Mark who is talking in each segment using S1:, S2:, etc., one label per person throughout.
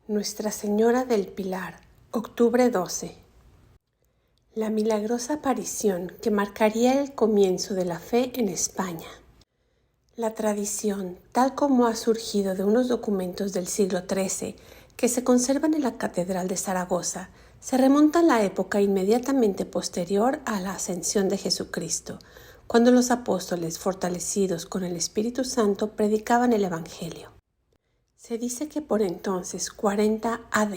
S1: Nuestra Señora del Pilar, octubre 12. La milagrosa aparición que marcaría el comienzo de la fe en España. La tradición, tal como ha surgido de unos documentos del siglo XIII que se conservan en la Catedral de Zaragoza, se remonta a la época inmediatamente posterior a la ascensión de Jesucristo, cuando los apóstoles, fortalecidos con el Espíritu Santo, predicaban el Evangelio. Se dice que por entonces, 40 AD,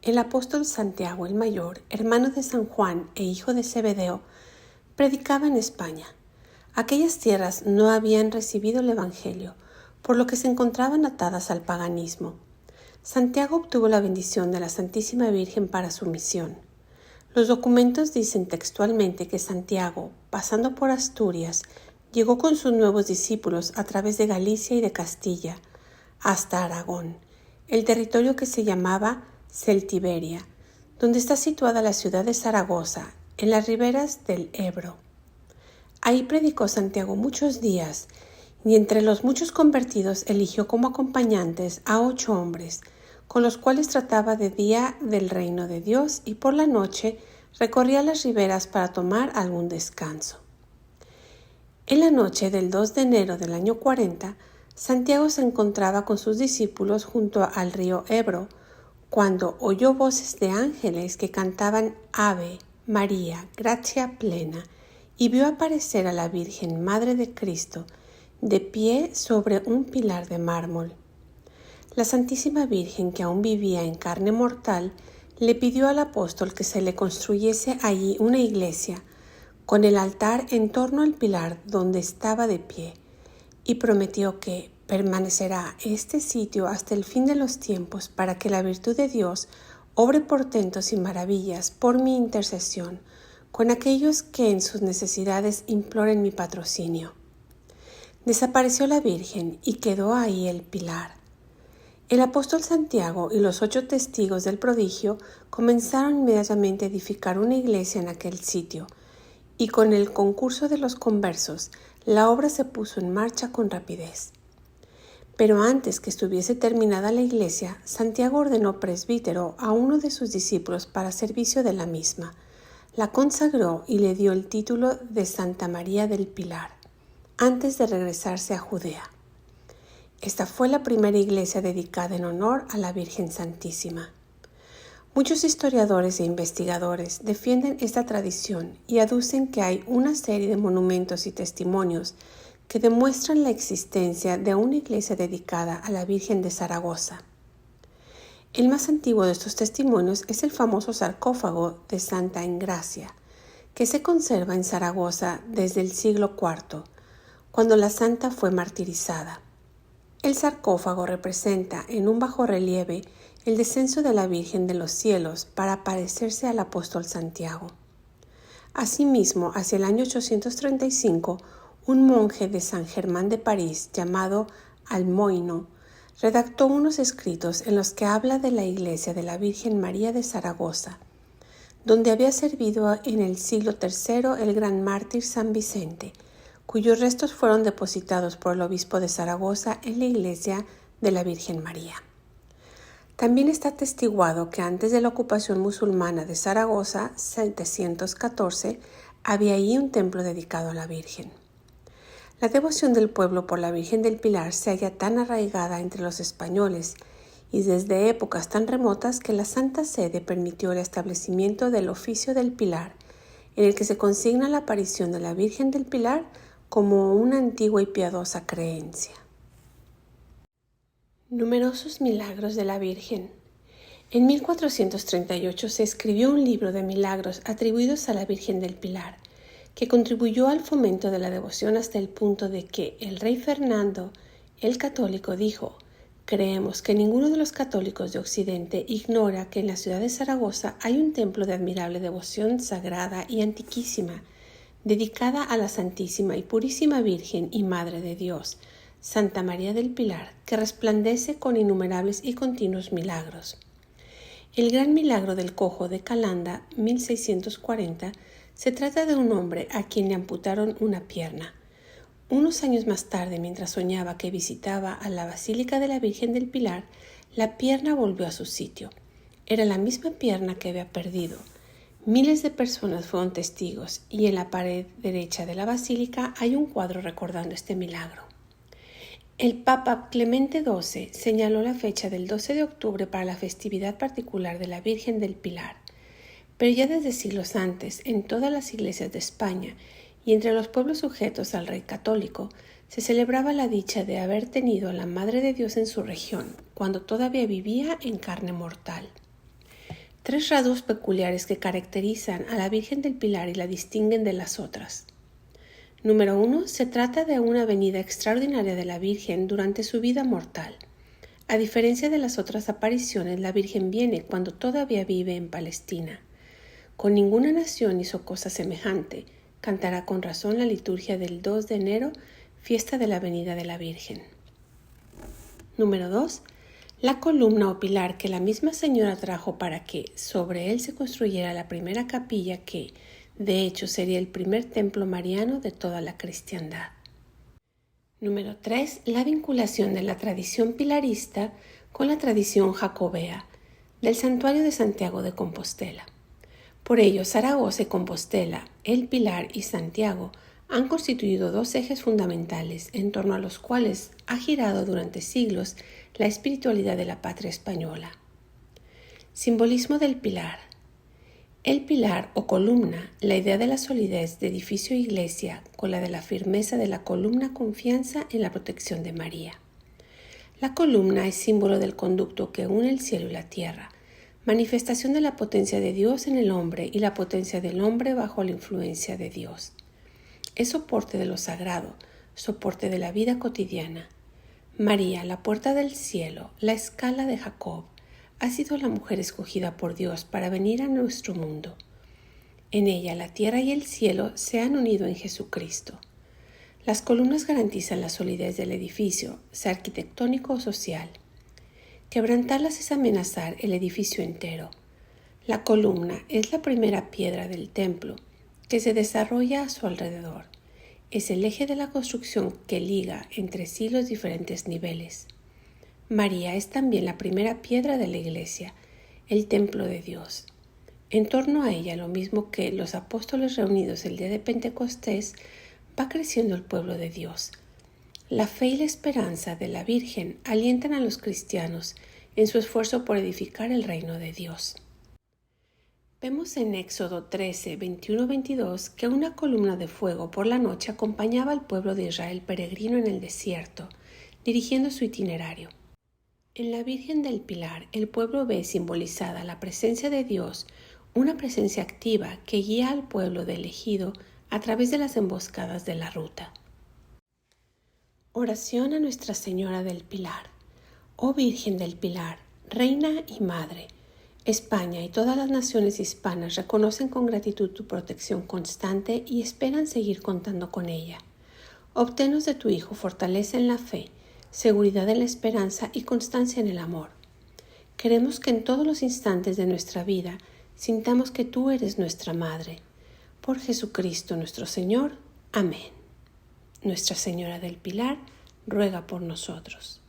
S1: el apóstol Santiago el Mayor, hermano de San Juan e hijo de Zebedeo, predicaba en España. Aquellas tierras no habían recibido el Evangelio, por lo que se encontraban atadas al paganismo. Santiago obtuvo la bendición de la Santísima Virgen para su misión. Los documentos dicen textualmente que Santiago, pasando por Asturias, llegó con sus nuevos discípulos a través de Galicia y de Castilla, hasta Aragón, el territorio que se llamaba Celtiberia, donde está situada la ciudad de Zaragoza, en las riberas del Ebro. Ahí predicó Santiago muchos días, y entre los muchos convertidos eligió como acompañantes a 8 hombres, con los cuales trataba de día del reino de Dios y por la noche recorría las riberas para tomar algún descanso. En la noche del 2 de enero del año 40, Santiago se encontraba con sus discípulos junto al río Ebro, cuando oyó voces de ángeles que cantaban Ave, María, gracia plena, y vio aparecer a la Virgen Madre de Cristo, de pie sobre un pilar de mármol. La Santísima Virgen, que aún vivía en carne mortal, le pidió al apóstol que se le construyese allí una iglesia, con el altar en torno al pilar donde estaba de pie, y prometió que permanecerá este sitio hasta el fin de los tiempos para que la virtud de Dios obre portentos y maravillas por mi intercesión con aquellos que en sus necesidades imploren mi patrocinio. Desapareció la Virgen y quedó ahí el pilar. El apóstol Santiago y los 8 testigos del prodigio comenzaron inmediatamente a edificar una iglesia en aquel sitio, y con el concurso de los conversos, la obra se puso en marcha con rapidez. Pero antes que estuviese terminada la iglesia, Santiago ordenó presbítero a uno de sus discípulos para servicio de la misma. La consagró y le dio el título de Santa María del Pilar, antes de regresarse a Judea. Esta fue la primera iglesia dedicada en honor a la Virgen Santísima. Muchos historiadores e investigadores defienden esta tradición y aducen que hay una serie de monumentos y testimonios que demuestran la existencia de una iglesia dedicada a la Virgen de Zaragoza. El más antiguo de estos testimonios es el famoso sarcófago de Santa Engracia, que se conserva en Zaragoza desde el siglo IV, cuando la santa fue martirizada. El sarcófago representa en un bajorrelieve el descenso de la Virgen de los cielos para parecerse al apóstol Santiago. Asimismo, hacia el año 835, un monje de San Germán de París llamado Almoino redactó unos escritos en los que habla de la iglesia de la Virgen María de Zaragoza, donde había servido en el siglo III el gran mártir San Vicente, cuyos restos fueron depositados por el obispo de Zaragoza en la iglesia de la Virgen María. También está atestiguado que antes de la ocupación musulmana de Zaragoza, 714, había allí un templo dedicado a la Virgen. La devoción del pueblo por la Virgen del Pilar se halla tan arraigada entre los españoles y desde épocas tan remotas que la Santa Sede permitió el establecimiento del oficio del Pilar, en el que se consigna la aparición de la Virgen del Pilar como una antigua y piadosa creencia. Numerosos milagros de la Virgen. En 1438 se escribió un libro de milagros atribuidos a la Virgen del Pilar, que contribuyó al fomento de la devoción hasta el punto de que el rey Fernando el Católico dijo: «Creemos que ninguno de los católicos de Occidente ignora que en la ciudad de Zaragoza hay un templo de admirable devoción sagrada y antiquísima, dedicada a la Santísima y Purísima Virgen y Madre de Dios, Santa María del Pilar, que resplandece con innumerables y continuos milagros». El gran milagro del cojo de Calanda, 1640, se trata de un hombre a quien le amputaron una pierna. Unos años más tarde, mientras soñaba que visitaba a la Basílica de la Virgen del Pilar, La pierna volvió a su sitio. Era la misma pierna que había perdido. Miles de personas fueron testigos y en la pared derecha de la basílica hay un cuadro recordando este milagro. El Papa Clemente XII señaló la fecha del 12 de octubre para la festividad particular de la Virgen del Pilar, pero ya desde siglos antes, en todas las iglesias de España y entre los pueblos sujetos al rey católico, se celebraba la dicha de haber tenido a la Madre de Dios en su región, cuando todavía vivía en carne mortal. 3 rasgos peculiares que caracterizan a la Virgen del Pilar y la distinguen de las otras. Número 1. Se trata de una venida extraordinaria de la Virgen durante su vida mortal. A diferencia de las otras apariciones, la Virgen viene cuando todavía vive en Palestina. Con ninguna nación hizo cosa semejante. Cantará con razón la liturgia del 2 de enero, fiesta de la venida de la Virgen. Número 2. La columna o pilar que la misma Señora trajo para que sobre él se construyera la primera capilla que, de hecho, sería el primer templo mariano de toda la cristiandad. Número 3. La vinculación de la tradición pilarista con la tradición jacobea del santuario de Santiago de Compostela. Por ello, Zaragoza y Compostela, el Pilar y Santiago han constituido 2 ejes fundamentales en torno a los cuales ha girado durante siglos la espiritualidad de la patria española. Simbolismo del pilar. El pilar o columna, la idea de la solidez de edificio e iglesia con la de la firmeza de la columna confianza en la protección de María. La columna es símbolo del conducto que une el cielo y la tierra, manifestación de la potencia de Dios en el hombre y la potencia del hombre bajo la influencia de Dios. Es soporte de lo sagrado, soporte de la vida cotidiana. María, la puerta del cielo, la escala de Jacob, ha sido la mujer escogida por Dios para venir a nuestro mundo. En ella la tierra y el cielo se han unido en Jesucristo. Las columnas garantizan la solidez del edificio, sea arquitectónico o social. Quebrantarlas es amenazar el edificio entero. La columna es la primera piedra del templo que se desarrolla a su alrededor. Es el eje de la construcción que liga entre sí los diferentes niveles. María es también la primera piedra de la iglesia, el templo de Dios. En torno a ella, lo mismo que los apóstoles reunidos el día de Pentecostés, va creciendo el pueblo de Dios. La fe y la esperanza de la Virgen alientan a los cristianos en su esfuerzo por edificar el reino de Dios. Vemos en Éxodo 13, 21-22 que una columna de fuego por la noche acompañaba al pueblo de Israel peregrino en el desierto, dirigiendo su itinerario. En la Virgen del Pilar, el pueblo ve simbolizada la presencia de Dios, una presencia activa que guía al pueblo de elegido a través de las emboscadas de la ruta. Oración a Nuestra Señora del Pilar. Oh Virgen del Pilar, Reina y Madre, España y todas las naciones hispanas reconocen con gratitud tu protección constante y esperan seguir contando con ella. Obtenos de tu Hijo fortaleza en la fe, seguridad en la esperanza y constancia en el amor. Queremos que en todos los instantes de nuestra vida sintamos que tú eres nuestra Madre. Por Jesucristo nuestro Señor. Amén. Nuestra Señora del Pilar, ruega por nosotros.